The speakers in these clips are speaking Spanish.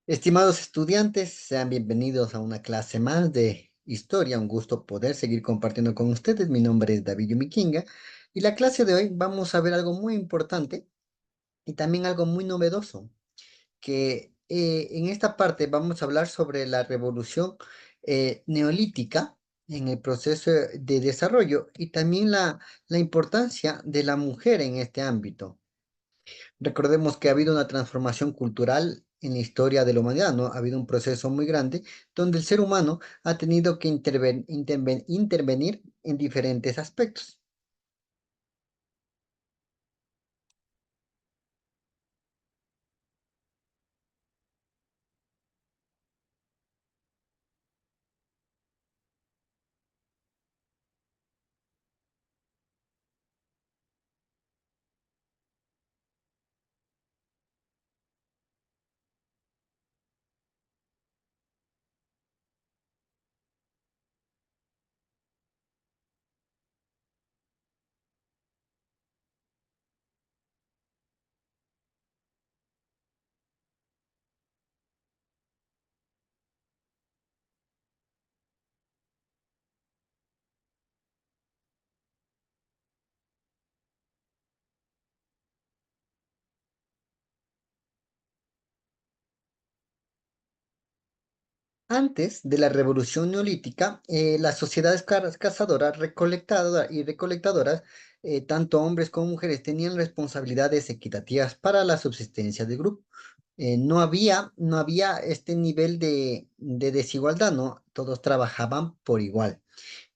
Estimados estudiantes, sean bienvenidos a una clase más de historia. Un gusto poder seguir compartiendo con ustedes. Mi nombre es David Yumikinga y la clase de hoy vamos a ver algo muy importante y también algo muy novedoso, que en esta parte vamos a hablar sobre la revolución neolítica en el proceso de desarrollo y también la importancia de la mujer en este ámbito. Recordemos que ha habido una transformación cultural en la historia de la humanidad, ¿no? Ha habido un proceso muy grande donde el ser humano ha tenido que intervenir en diferentes aspectos. Antes de la revolución neolítica, las sociedades cazadoras, recolectadoras, tanto hombres como mujeres, tenían responsabilidades equitativas para la subsistencia del grupo. No había este nivel de desigualdad, ¿no? Todos trabajaban por igual.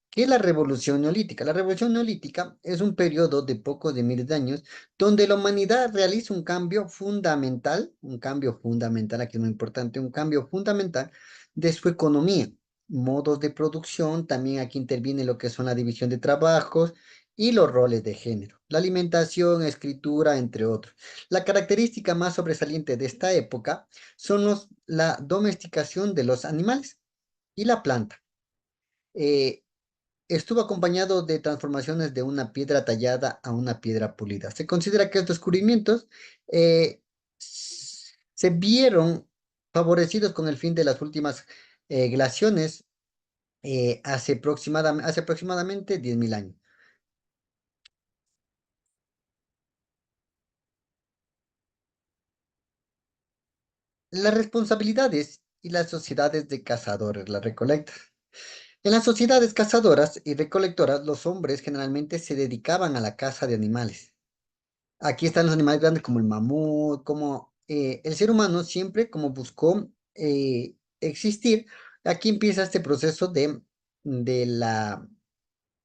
¿Qué es la revolución neolítica? La revolución neolítica es un periodo de pocos de miles de años donde la humanidad realiza un cambio fundamental, aquí es muy importante, un cambio fundamental de su economía, modos de producción, también aquí interviene lo que son la división de trabajos y los roles de género, la alimentación, escritura, entre otros. La característica más sobresaliente de esta época son la domesticación de los animales y la planta. Eh, Estuvo acompañado de transformaciones de una piedra tallada a una piedra pulida. Se considera que estos descubrimientos eh, se vieron favorecidos con el fin de las últimas glaciaciones hace aproximadamente 10.000 años. Las responsabilidades y las sociedades de cazadores, la recolecta. En las sociedades cazadoras y recolectoras, los hombres generalmente se dedicaban a la caza de animales. Aquí están los animales grandes como el mamut, como el ser humano siempre como buscó existir. Aquí empieza este proceso de la,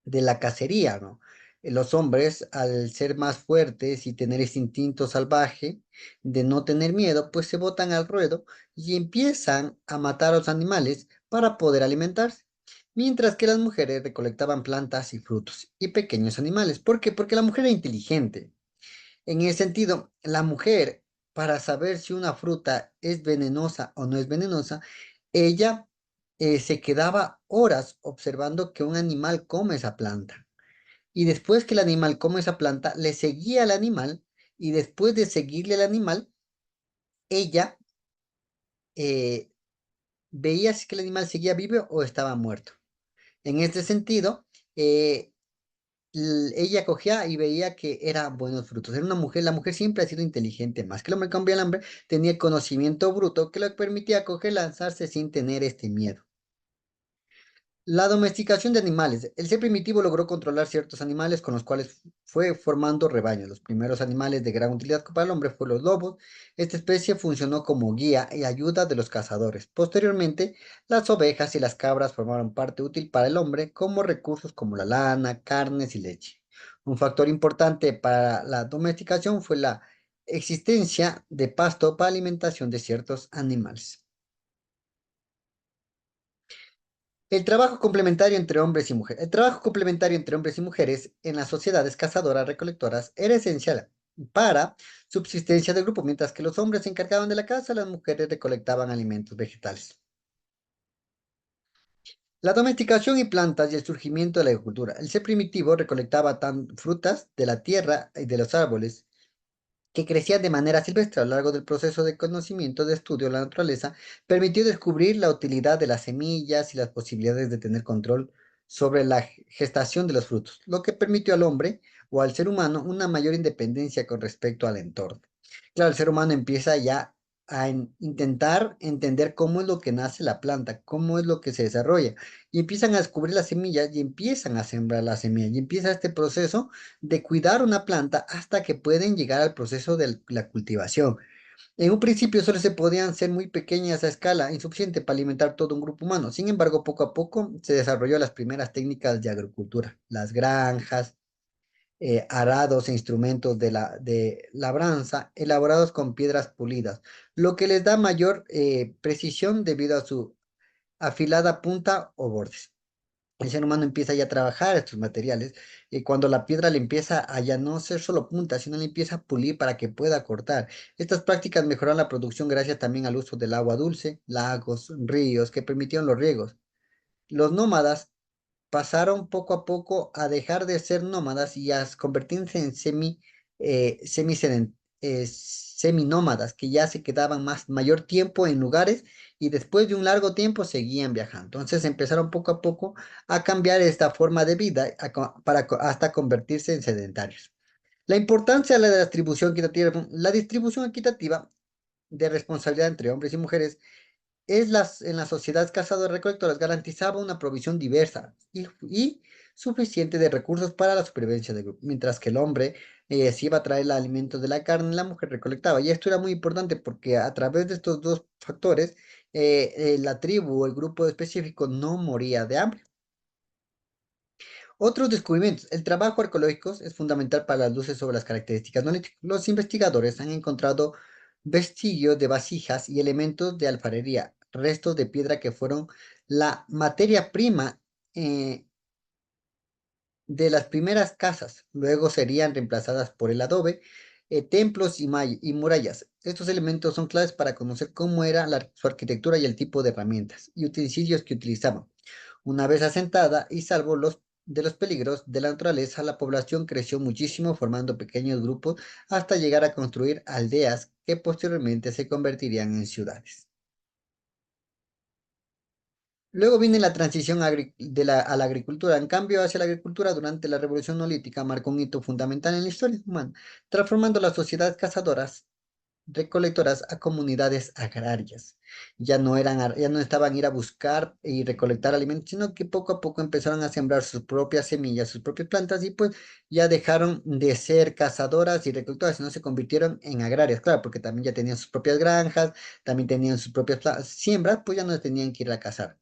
de la cacería, ¿no? Los hombres, al ser más fuertes y tener ese instinto salvaje de no tener miedo, pues se botan al ruedo y empiezan a matar a los animales para poder alimentarse. Mientras que las mujeres recolectaban plantas y frutos y pequeños animales. ¿Por qué? Porque la mujer era inteligente. En ese sentido, la mujer, para saber si una fruta es venenosa o no es venenosa, ella se quedaba horas observando que un animal come esa planta. Y después que el animal come esa planta, le seguía al animal y después de seguirle al animal, ella eh, veía si que el animal seguía vivo o estaba muerto. En este sentido, eh, ella cogía y veía que eran buenos frutos. Era una mujer, la mujer siempre ha sido inteligente, más que el hombre con el hambre, tenía conocimiento bruto que le permitía coger, lanzarse sin tener este miedo. La domesticación de animales. El ser primitivo logró controlar ciertos animales con los cuales fue formando rebaños. Los primeros animales de gran utilidad para el hombre fueron los lobos. Esta especie funcionó como guía y ayuda de los cazadores. Posteriormente, las ovejas y las cabras formaron parte útil para el hombre como recursos como la lana, carnes y leche. Un factor importante para la domesticación fue la existencia de pasto para alimentación de ciertos animales. El trabajo complementario entre hombres y mujeres. El trabajo complementario entre hombres y mujeres en las sociedades cazadoras-recolectoras era esencial para subsistencia del grupo, mientras que los hombres se encargaban de la caza, las mujeres recolectaban alimentos vegetales. La domesticación y plantas y el surgimiento de la agricultura. El ser primitivo recolectaba tan frutas de la tierra y de los árboles que crecían de manera silvestre a lo largo del proceso de conocimiento de estudio de la naturaleza, permitió descubrir la utilidad de las semillas y las posibilidades de tener control sobre la gestación de los frutos, lo que permitió al hombre o al ser humano una mayor independencia con respecto al entorno. Claro, el ser humano empieza ya a intentar entender cómo es lo que nace la planta, cómo es lo que se desarrolla, y empiezan a descubrir las semillas y empiezan a sembrar las semillas, y empieza este proceso de cuidar una planta hasta que pueden llegar al proceso de la cultivación. En un principio solo se podían ser muy pequeñas a escala, insuficiente para alimentar todo un grupo humano. Sin embargo, poco a poco se desarrolló las primeras técnicas de agricultura, las granjas, arados e instrumentos de labranza elaborados con piedras pulidas, lo que les da mayor precisión debido a su afilada punta o bordes. El ser humano empieza ya a trabajar estos materiales y cuando la piedra le empieza a ya no ser solo punta, sino le empieza a pulir para que pueda cortar. Estas prácticas mejoran la producción gracias también al uso del agua dulce, lagos, ríos que permitieron los riegos. Los nómadas pasaron poco a poco a dejar de ser nómadas y a convertirse en seminómadas, que ya se quedaban mayor tiempo en lugares y después de un largo tiempo seguían viajando. Entonces empezaron poco a poco a cambiar esta forma de vida hasta convertirse en sedentarios. La importancia de la distribución equitativa, la distribución equitativa de responsabilidad entre hombres y mujeres en las sociedades cazadoras-recolectoras garantizaba una provisión diversa y suficiente de recursos para la supervivencia del grupo, mientras que el hombre se iba a traer el alimento de la carne, la mujer recolectaba. Y esto era muy importante porque a través de estos dos factores, la tribu o el grupo específico no moría de hambre. Otros descubrimientos. El trabajo arqueológico es fundamental para las luces sobre las características neolíticas. Los investigadores han encontrado vestigios de vasijas y elementos de alfarería, restos de piedra que fueron la materia prima eh, de las primeras casas. Luego serían reemplazadas por el adobe, templos y murallas. Estos elementos son claves para conocer cómo era su arquitectura y el tipo de herramientas y utensilios que utilizaban. Una vez asentada y salvo de los peligros de la naturaleza, la población creció muchísimo formando pequeños grupos hasta llegar a construir aldeas que posteriormente se convertirían en ciudades. Luego viene la transición a la agricultura. En cambio, hacia la agricultura durante la Revolución Neolítica marcó un hito fundamental en la historia humana, transformando las sociedades cazadoras recolectoras a comunidades agrarias. Ya no estaban ir a buscar y recolectar alimentos, sino que poco a poco empezaron a sembrar sus propias semillas, sus propias plantas y pues ya dejaron de ser cazadoras y recolectoras, sino se convirtieron en agrarias, claro, porque también ya tenían sus propias granjas, también tenían sus propias siembras, pues ya no tenían que ir a cazar.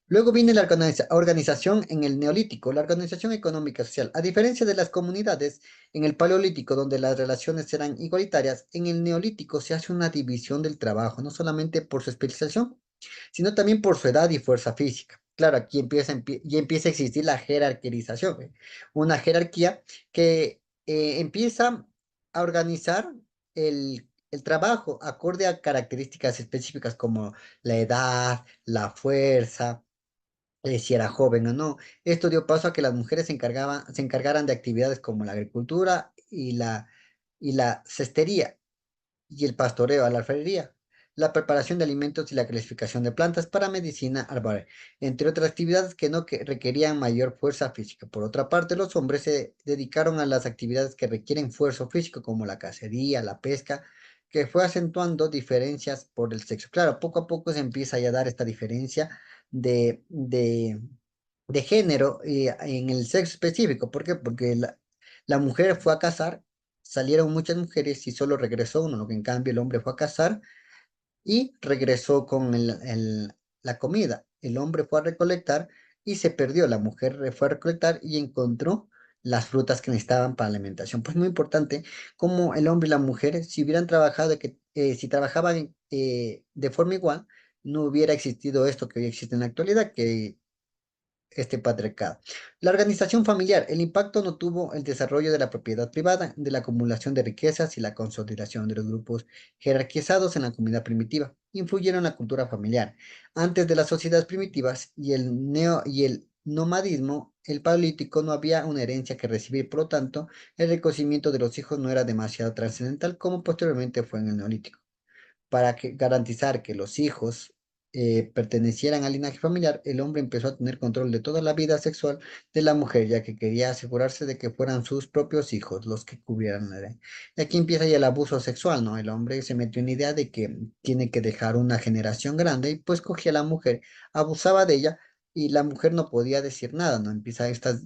Luego viene la organización en el Neolítico, la organización económica y social. A diferencia de las comunidades en el Paleolítico, donde las relaciones eran igualitarias, en el Neolítico se hace una división del trabajo, no solamente por su especialización, sino también por su edad y fuerza física. Claro, aquí ya empieza a existir la jerarquización, una jerarquía que empieza a organizar el trabajo acorde a características específicas como la edad, la fuerza, si era joven o no. Esto dio paso a que las mujeres se encargaran de actividades como la agricultura y la cestería y el pastoreo a la alfarería, la preparación de alimentos y la clasificación de plantas para medicina arbórea, entre otras actividades que no requerían mayor fuerza física. Por otra parte, los hombres se dedicaron a las actividades que requieren fuerza físico, como la cacería, la pesca, que fue acentuando diferencias por el sexo. Claro, poco a poco se empieza ya a dar esta diferencia de, de, de género en el sexo específico. ¿Por qué? Porque la mujer fue a cazar, salieron muchas mujeres y solo regresó uno, lo que en cambio el hombre fue a cazar y regresó con la comida. El hombre fue a recolectar y se perdió. La mujer fue a recolectar y encontró las frutas que necesitaban para la alimentación. Pues muy importante como el hombre y la mujer, si hubieran trabajado, si trabajaban de forma igual, no hubiera existido esto que hoy existe en la actualidad, que este patriarcado. La organización familiar. El impacto no tuvo el desarrollo de la propiedad privada, de la acumulación de riquezas y la consolidación de los grupos jerarquizados en la comunidad primitiva. Influyeron en la cultura familiar. Antes de las sociedades primitivas y el nomadismo, el Paleolítico no había una herencia que recibir, por lo tanto, el reconocimiento de los hijos no era demasiado trascendental como posteriormente fue en el Neolítico. Para garantizar que los hijos pertenecieran al linaje familiar, el hombre empezó a tener control de toda la vida sexual de la mujer, ya que quería asegurarse de que fueran sus propios hijos los que cubrieran la herencia. Y aquí empieza ya el abuso sexual, ¿no? El hombre se metió en la idea de que tiene que dejar una generación grande y pues cogía a la mujer, abusaba de ella y la mujer no podía decir nada, ¿no? Empieza esta...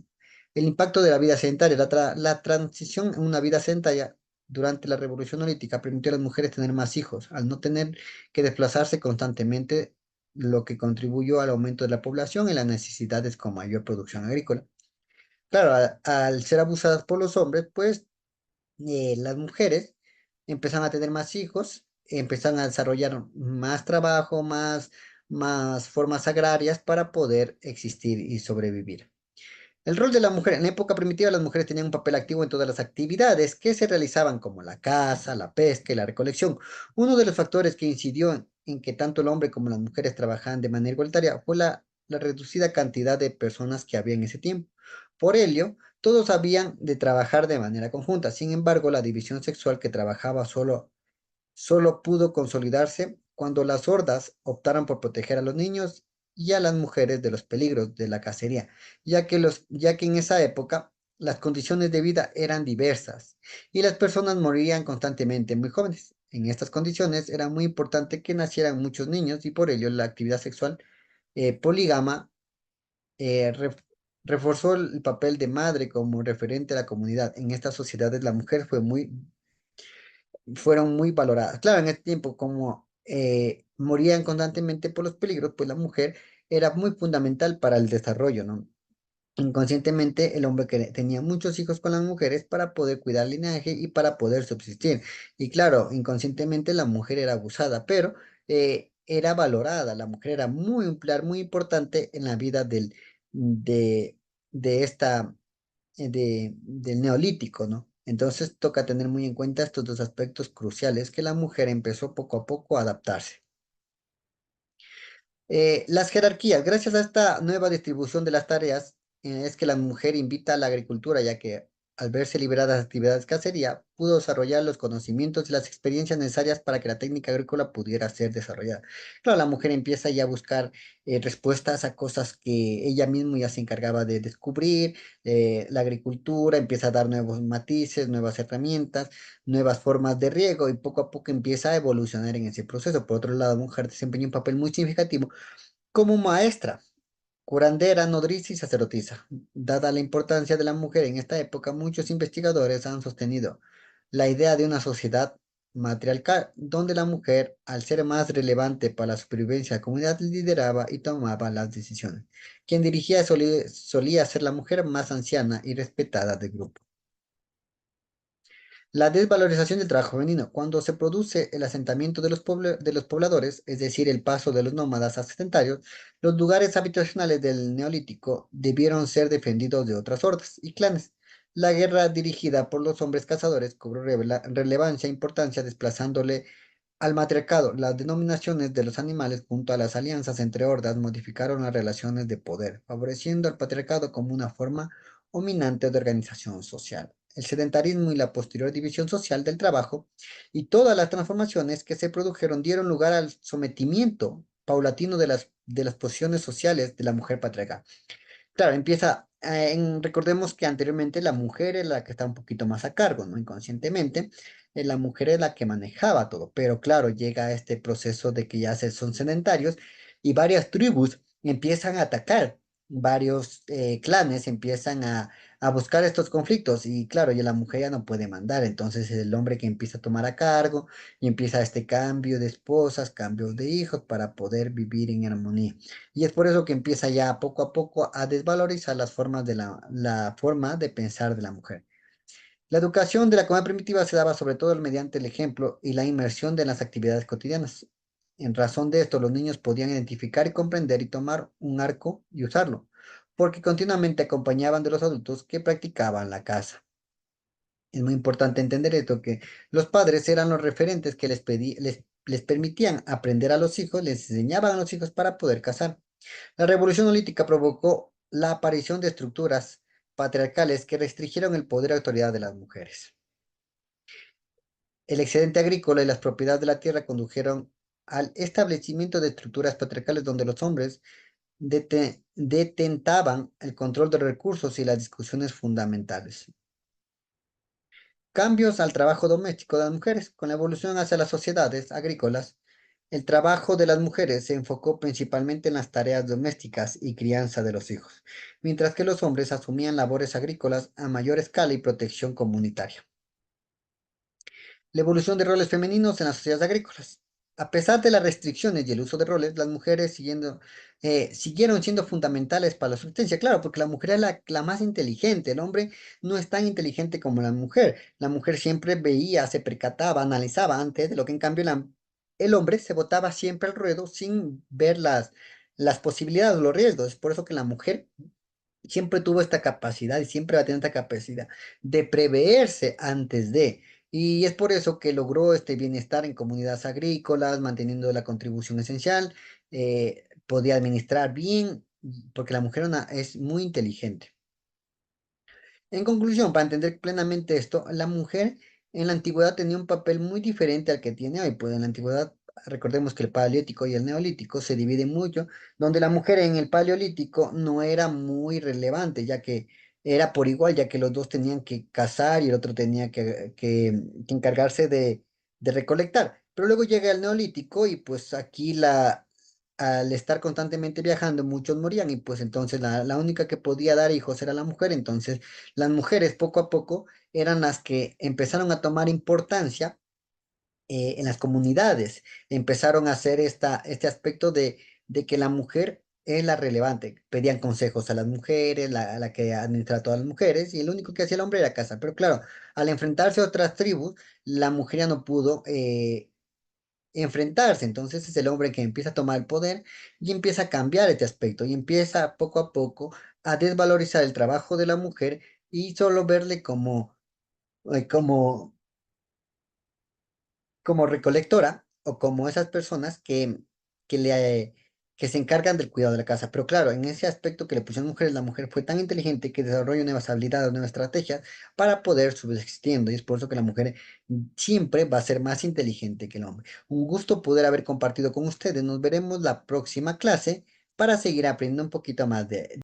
El impacto de la vida sedentaria, la transición en una vida sedentaria durante la Revolución Neolítica permitió a las mujeres tener más hijos, al no tener que desplazarse constantemente, lo que contribuyó al aumento de la población y las necesidades con mayor producción agrícola. Claro, al ser abusadas por los hombres, pues las mujeres empezaron a tener más hijos, empezaron a desarrollar más trabajo, más formas agrarias para poder existir y sobrevivir. El rol de la mujer. En la época primitiva, las mujeres tenían un papel activo en todas las actividades que se realizaban, como la caza, la pesca y la recolección. Uno de los factores que incidió en que tanto el hombre como las mujeres trabajaban de manera igualitaria fue la reducida cantidad de personas que había en ese tiempo. Por ello, todos habían de trabajar de manera conjunta. Sin embargo, la división sexual que trabajaba solo pudo consolidarse cuando las hordas optaron por proteger a los niños y a las mujeres de los peligros de la cacería, ya que en esa época las condiciones de vida eran diversas y las personas morían constantemente muy jóvenes. En estas condiciones era muy importante que nacieran muchos niños y por ello la actividad sexual polígama reforzó el papel de madre como referente a la comunidad. En estas sociedades la mujer fueron muy valoradas. Claro, en este tiempo, como morían constantemente por los peligros, pues la mujer era muy fundamental para el desarrollo, ¿no? Inconscientemente, el hombre que tenía muchos hijos con las mujeres para poder cuidar el linaje y para poder subsistir. Y claro, inconscientemente la mujer era abusada, pero era valorada. La mujer era un pilar muy importante en la vida de, de esta del neolítico, ¿no? Entonces toca tener muy en cuenta estos dos aspectos cruciales que la mujer empezó poco a poco a adaptarse. Las jerarquías, gracias a esta nueva distribución de las tareas, es que la mujer invita a la agricultura, ya que al verse liberada de las actividades de cacería, pudo desarrollar los conocimientos y las experiencias necesarias para que la técnica agrícola pudiera ser desarrollada. Claro, la mujer empieza ya a buscar respuestas a cosas que ella misma ya se encargaba de descubrir, la agricultura empieza a dar nuevos matices, nuevas herramientas, nuevas formas de riego y poco a poco empieza a evolucionar en ese proceso. Por otro lado, la mujer desempeña un papel muy significativo como maestra, curandera, nodriza y sacerdotisa. Dada la importancia de la mujer en esta época, muchos investigadores han sostenido la idea de una sociedad matriarcal, donde la mujer, al ser más relevante para la supervivencia de la comunidad, lideraba y tomaba las decisiones. Quien dirigía solía ser la mujer más anciana y respetada del grupo. La desvalorización del trabajo femenino. Cuando se produce el asentamiento de de los pobladores, es decir, el paso de los nómadas a sedentarios, los lugares habitacionales del Neolítico debieron ser defendidos de otras hordas y clanes. La guerra dirigida por los hombres cazadores cobró relevancia e importancia desplazándole al matriarcado. Las denominaciones de los animales junto a las alianzas entre hordas modificaron las relaciones de poder, favoreciendo al patriarcado como una forma dominante de organización social. El sedentarismo y la posterior división social del trabajo y todas las transformaciones que se produjeron dieron lugar al sometimiento paulatino de las posiciones sociales de la mujer patriarcal. Claro, empieza, recordemos que anteriormente la mujer es la que está un poquito más a cargo, ¿no? Inconscientemente, la mujer es la que manejaba todo, pero claro, llega este proceso de que ya son sedentarios y varias tribus empiezan a atacar, varios clanes empiezan a buscar estos conflictos y claro, ya la mujer ya no puede mandar, entonces es el hombre que empieza a tomar a cargo y empieza este cambio de esposas, cambios de hijos para poder vivir en armonía. Y es por eso que empieza ya poco a poco a desvalorizar las formas de la forma de pensar de la mujer. La educación de la comunidad primitiva se daba sobre todo mediante el ejemplo y la inmersión de las actividades cotidianas. En razón de esto, los niños podían identificar y comprender y tomar un arco y usarlo, porque continuamente acompañaban de los adultos que practicaban la caza. Es muy importante entender esto, que los padres eran los referentes que les permitían aprender a los hijos, les enseñaban a los hijos para poder cazar. La revolución neolítica provocó la aparición de estructuras patriarcales que restringieron el poder y autoridad de las mujeres. El excedente agrícola y las propiedades de la tierra condujeron al establecimiento de estructuras patriarcales donde los hombres detentaban el control de recursos y las discusiones fundamentales. Cambios al trabajo doméstico de las mujeres. Con la evolución hacia las sociedades agrícolas, el trabajo de las mujeres se enfocó principalmente en las tareas domésticas y crianza de los hijos, mientras que los hombres asumían labores agrícolas a mayor escala y protección comunitaria. La evolución de roles femeninos en las sociedades agrícolas. A pesar de las restricciones y el uso de roles, las mujeres siguieron siendo fundamentales para la subsistencia. Claro, porque la mujer es la más inteligente. El hombre no es tan inteligente como la mujer. La mujer siempre veía, se percataba, analizaba antes de lo que en cambio el hombre se botaba siempre al ruedo sin ver las posibilidades o los riesgos. Es por eso que la mujer siempre tuvo esta capacidad y siempre va a tener esta capacidad de preverse antes de. Y es por eso que logró este bienestar en comunidades agrícolas, manteniendo la contribución esencial, podía administrar bien, porque la mujer es muy inteligente. En conclusión, para entender plenamente esto, la mujer en la antigüedad tenía un papel muy diferente al que tiene hoy, pues en la antigüedad, recordemos que el paleolítico y el neolítico se dividen mucho, donde la mujer en el paleolítico no era muy relevante, ya que era por igual, ya que los dos tenían que cazar y el otro tenía que encargarse de recolectar. Pero luego llega el neolítico y pues aquí al estar constantemente viajando, muchos morían y pues entonces la única que podía dar hijos era la mujer, entonces las mujeres poco a poco eran las que empezaron a tomar importancia en las comunidades, empezaron a hacer este aspecto de que la mujer es la relevante, pedían consejos a las mujeres, a la que administraba a todas las mujeres, y el único que hacía el hombre era casar. Pero claro, al enfrentarse a otras tribus, la mujer ya no pudo enfrentarse. Entonces es el hombre que empieza a tomar el poder y empieza a cambiar este aspecto y empieza poco a poco a desvalorizar el trabajo de la mujer y solo verle eh, como, como recolectora o como esas personas que que se encargan del cuidado de la casa. Pero claro, en ese aspecto que le pusieron mujeres, la mujer fue tan inteligente que desarrolló nuevas habilidades, nuevas estrategias para poder subsistiendo. Y es por eso que la mujer siempre va a ser más inteligente que el hombre. Un gusto poder haber compartido con ustedes. Nos veremos la próxima clase para seguir aprendiendo un poquito más de